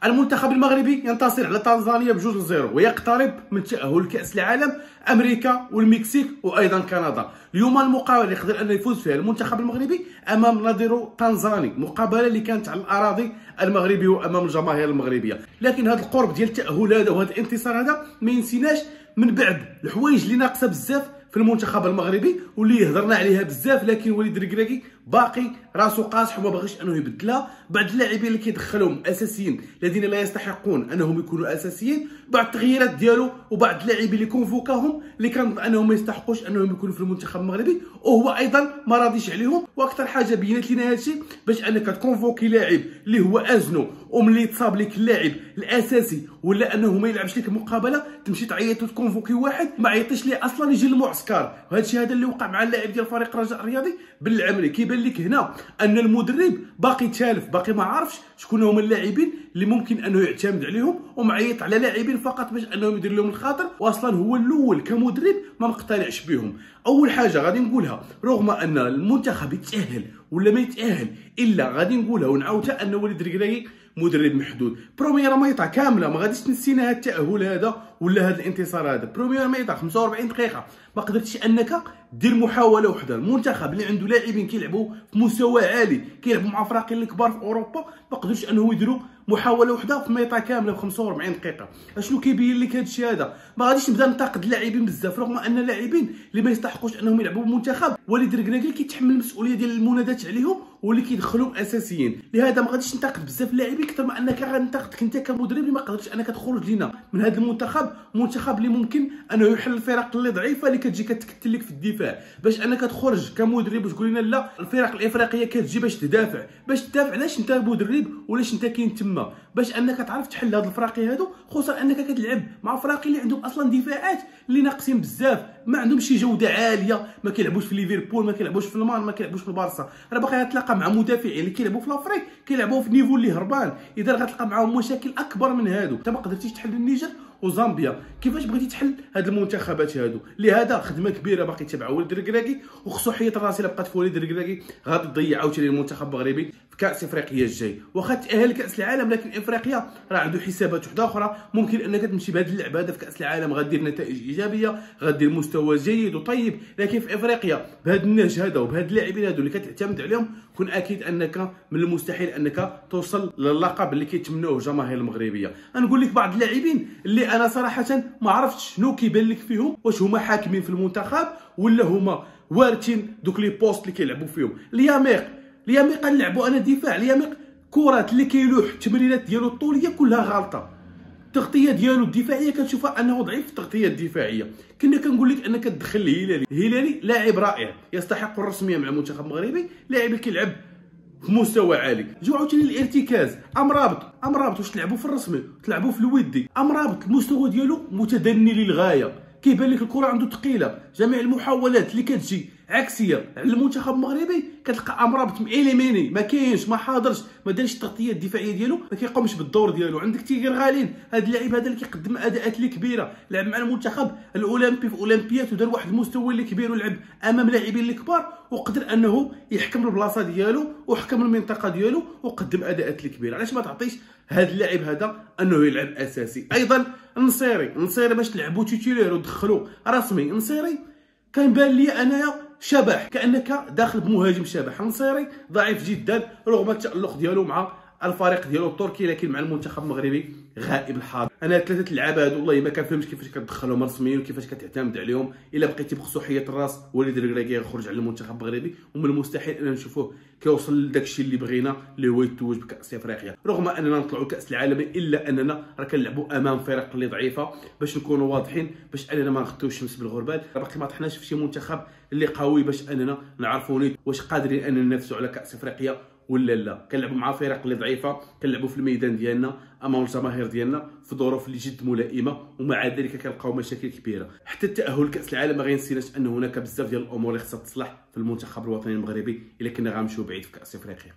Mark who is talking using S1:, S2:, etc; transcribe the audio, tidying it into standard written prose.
S1: المنتخب المغربي ينتصر على تنزانيا ب2-0 ويقترب من تأهل لكأس العالم. امريكا والمكسيك وايضا كندا. اليوم المقابله اللي يقدر انه يفوز فيها المنتخب المغربي امام نظيره تنزاني، مقابله اللي كانت على الاراضي المغربيه وامام الجماهير المغربيه. لكن هذا القرب ديال التأهل هذا وهذا الانتصار هذا ما ينسيناش من بعد الحوايج اللي ناقصه بزاف في المنتخب المغربي واللي هضرنا عليها بزاف، لكن وليد الركراكي باقي راسو قاصح وما باغيش انه يبدلها. بعض اللاعبين اللي كيدخلهم اساسيين الذين لا يستحقون انهم يكونوا اساسيين، بعض التغييرات ديالو وبعض اللاعبين اللي كونفوكاهم اللي كنظن انهم ما يستحقوش انهم يكونوا في المنتخب المغربي وهو ايضا ما راضيش عليهم. واكثر حاجه بينت لنا هادشي باش انك تكونفوكي لاعب اللي هو ازنو وملي تصاب لك اللاعب الاساسي ولا انه ما يلعبش لك المقابله تمشي تعيط وتكونفوكي واحد ما عيطيش ليه اصلا يجي للمعسكر. وهذا الشيء هذا اللي وقع مع اللاعب ديال فريق الرجاء الرياضي بالعمري. كيبان لك هنا ان المدرب باقي تالف، باقي ما عارفش شكون هما اللاعبين اللي ممكن انه يعتمد عليهم ومعيط على لاعبين فقط باش انهم يدير لهم الخاطر، واصلا هو الاول كمدرب ما مقتنعش بهم. اول حاجه غادي نقولها رغم ان المنتخب يتاهل ولا ما يتاهل الا غادي نقولها ونعاودها ان وليد الركراكي مدرب محدود. بروميير ميطا كامله ما غاديش تنسينا هذا التاهل هذا ولا هذا الانتصار هذا. بروميير ميطا 45 دقيقه ما قدرتش انك دير محاوله وحده. المنتخب اللي عنده لاعبين كيلعبوا في مستوى عالي كيلعبوا مع فرق الكبار في اوروبا ما قدروش انهم يديروا محاوله وحده في ميطا كامله في 45 دقيقه. اشنو كيبين لك هذا الشيء هذا؟ ما غاديش نبدا ننتقد اللاعبين بزاف رغم ان اللاعبين اللي ما يستحقوش انهم يلعبوا بالمنتخب وليد الركراكي كيتحمل المسؤوليه ديال المنادات عليهم واللي كيدخلهم اساسيين. لهذا ما غاديش ننتقد بزاف اللاعبين اكثر ما انك غنتقدك انت كمدرب اللي ما قدرتش انك تخرج لينا من هذا المنتخب اللي ممكن انه يحل الفرق اللي ضعيفه اللي كتجي كتكتل لك في الدفاع باش انك تخرج كمدرب وتقول لنا لا الفرق الافريقيه كتجي باش تدافع علاش انت مدرب ولاش انت كاين تما باش انك تعرف تحل هاد الفراقي هادو، خصوصا انك كتلعب مع فراقي اللي عندهم اصلا دفاعات اللي ناقصين بزاف، ما عندهمش شي جوده عاليه، ما كيلعبوش في ليفربول، ما كيلعبوش في المان، ما كيلعبوش في البارسا. راه باقي غتلاقى مع مدافعين اللي كيلعبوا في لافريك كيلعبوا في نيفو اللي هربان، اذا غتلقى معاهم مشاكل اكبر من هادو. انت ما قدرتيش تحل النيجر وزامبيا، كيفاش بغيتي تحل هاد المنتخبات هادو؟ لهذا خدمه كبيره باقي تبع وليد الركراكي، وخصو حيط الراس الا بقات في وليد الركراكي غادي تضيع عاوتاني المنتخب المغربي في كاس افريقيا الجاي. واخا تاهل لكاس العالم لكن افريقيا راه عنده حسابات وحده اخرى، ممكن انك تمشي بهذا اللعب هذا في كاس العالم غدير نتائج ايجابيه، غدير مستوى جيد وطيب، لكن في افريقيا بهذا النهج هذا وبهذا اللاعبين هذو اللي كتعتمد عليهم كن اكيد انك من المستحيل انك توصل للقب اللي كيتمنوه الجماهير المغربيه. نقول لك بعض اللاعبين اللي انا صراحه ما عرفتش شنو كيبان لك فيهم، واش هما حاكمين في المنتخب ولا هما وارثين دوك لي بوست اللي كيلعبوا فيهم. لياميق نلعبوا انا دفاع، لياميق كرات اللي كيلوح التمريرات ديالو الطوليه كلها غلطه، التغطيه ديالو الدفاعيه كتشوفها انه ضعيف في التغطيه الدفاعيه. كنا كنقول لك انك تدخل الهلالي لاعب رائع يستحق الرسميه مع المنتخب المغربي، لاعب اللي كيلعب في مستوى عالي. جاو عاوتاني الارتكاز، امرابط واش تلعبوا في الرسمي تلعبوا في الودي، امرابط المستوى ديالو متدني للغايه، كيبان لك الكره عنده ثقيله. جميع المحاولات اللي كتجي عكسيه على المنتخب المغربي كتلقى امرابط ميليميني، ما كاينش، ما حاضرش، ما دارش التغطيه الدفاعيه ديالو، ما كيقومش بالدور ديالو. عندك تيغير غالين، هذا اللاعب هذا اللي كيقدم اداءات اللي كبيره، لعب مع المنتخب الاولمبي في اولمبيات ودار واحد المستوى اللي كبير ولعب امام لاعبين الكبار وقدر انه يحكم البلاصه ديالو وحكم المنطقه ديالو وقدم اداءات اللي كبيره. علاش ما تعطيش هذا اللاعب هذا انه يلعب اساسي؟ ايضا النصيري باش تلعبوا تيتيلير ودخلوا رسمي، النصيري كان بان لي انايا شبح، كانك داخل بمهاجم شبح. النصيري ضعيف جدا رغم التالق ديالو مع الفريق ديالو التركي، لكن مع المنتخب المغربي غائب الحاضر. انا ثلاثه اللعابه هادو والله ما كنفهمش كيفاش كتدخلهم رسميين وكيفاش كتعتمد عليهم. الا بقيتي بخصو حيط الراس وليد الركراكي يخرج على المنتخب المغربي، ومن المستحيل ان نشوفوه كيوصل لداك الشيء اللي بغينا اللي هو يتوج بكاس افريقيا. رغم اننا نطلعوا كاس العالم الا اننا راه كنلعبوا امام فرق اللي ضعيفه، باش نكونوا واضحين، باش اننا ما نخطيوش الشمس بالغربال. باقي ما طحناش في شي منتخب اللي قوي باش اننا نعرفوا واش قادرين اننا ننافسوا على كاس افريقيا ولا لا. كنلعبوا مع فرق اللي ضعيفه، كنلعبوا في الميدان ديالنا امام الجماهير ديالنا في ظروف اللي جد ملائمه، ومع ذلك كنلقاو مشاكل كبيره. حتى التاهل لكاس العالم ما غينسيناش ان هناك بزاف ديال الامور اللي خصها تصلح في المنتخب الوطني المغربي الا كنا غنمشيو بعيد في كاس افريقيا.